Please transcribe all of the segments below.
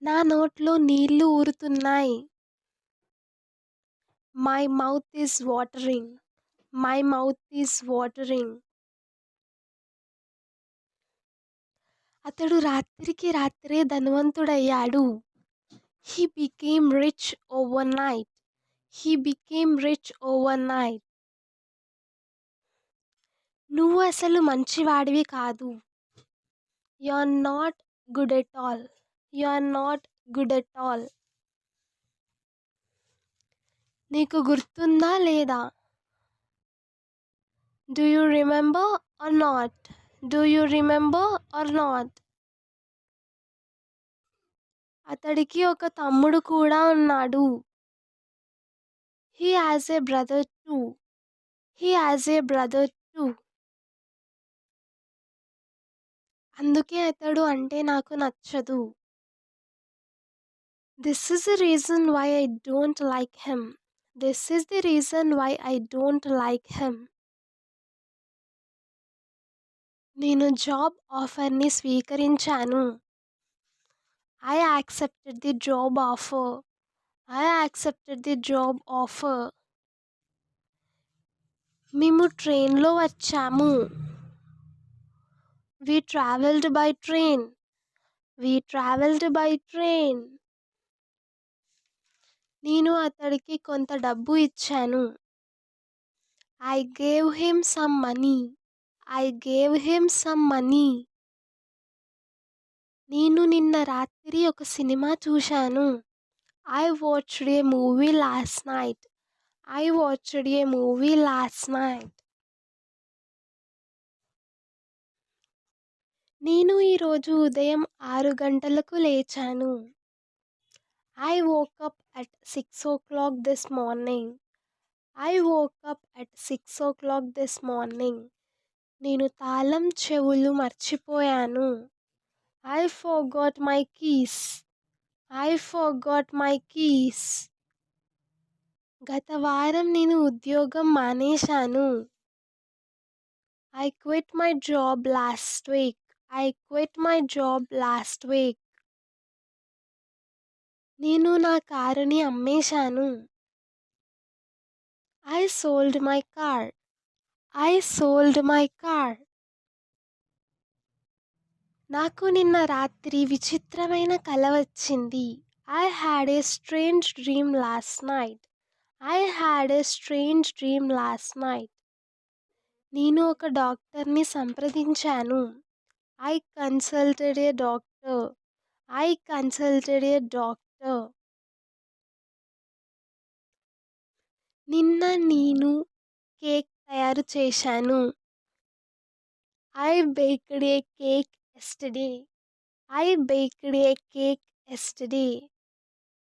నా నోట్లో నీళ్లు ఊరుతున్నాయి. My mouth is watering. My mouth is watering. అతడు రాత్రికి రాత్రే ధనవంతుడయ్యాడు. He became rich overnight. He became rich overnight. నువ్వు అసలు మంచివాడివి కాదు. You are not good at all. You are not good at all. నీకు గుర్తుందా లేదా? Do you remember or not? Do you remember or not? అతడికి ఒక తమ్ముడు కూడా ఉన్నాడు. He has a brother too. He has a brother two. అందుకే అతడు అంటే నాకు నచ్చదు. This is the reason why I don't like him. This is the reason why I don't like him. నేను జాబ్ ఆఫర్ని స్వీకరించాను. I accepted the job offer. I accepted the job offer. మేము ట్రైన్లో వచ్చాము. We traveled by train. We traveled by train. నేను అతడికి కొంత డబ్బు ఇచ్చాను. I gave him some money. I gave him some money. నేను నిన్న రాత్రి ఒక సినిమా చూశాను. I watched a movie last night. I watched a movie last night. నేను ఈరోజు ఉదయం 6 గంటలకు లేచాను. I woke up at 6 o'clock this morning. I woke up at 6 o'clock this morning. నేను తాళం చెవులు మర్చిపోయాను. I forgot my keys. I forgot my keys. గత వారం నేను ఉద్యోగం మానేశాను. I quit my job last week. I quit my job last week. నేను నా కారుని అమ్మేశాను. I sold my car. I sold my car. నాకు నిన్న రాత్రి విచిత్రమైన కల వచ్చింది. I had a strange dream last night. I had a strange dream last night. నేను ఒక డాక్టర్ని సంప్రదించాను. I consulted a doctor. I consulted a doctor. నిన్న నేను కేక్ తయారు చేశాను. I baked a cake yesterday. I baked a cake yesterday.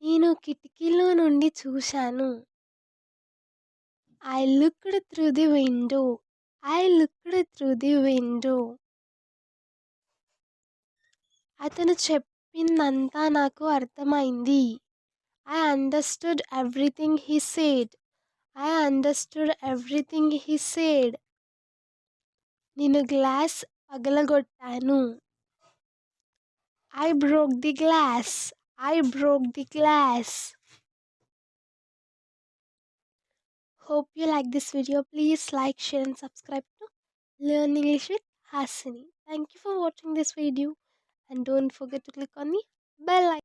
నేను కిటికీలో నుండి చూశాను. I looked through the window. I looked through the window. అతను చెప్పిందంతా నాకు అర్థమైంది. I understood everything he said. I understood everything he said. నేను glass పగలగొట్టాను. I broke the glass. I broke the glass. Hope you like this video. Please like, share and subscribe to Learn English with Hasini. Thank you for watching this video and don't forget to click on the bell icon.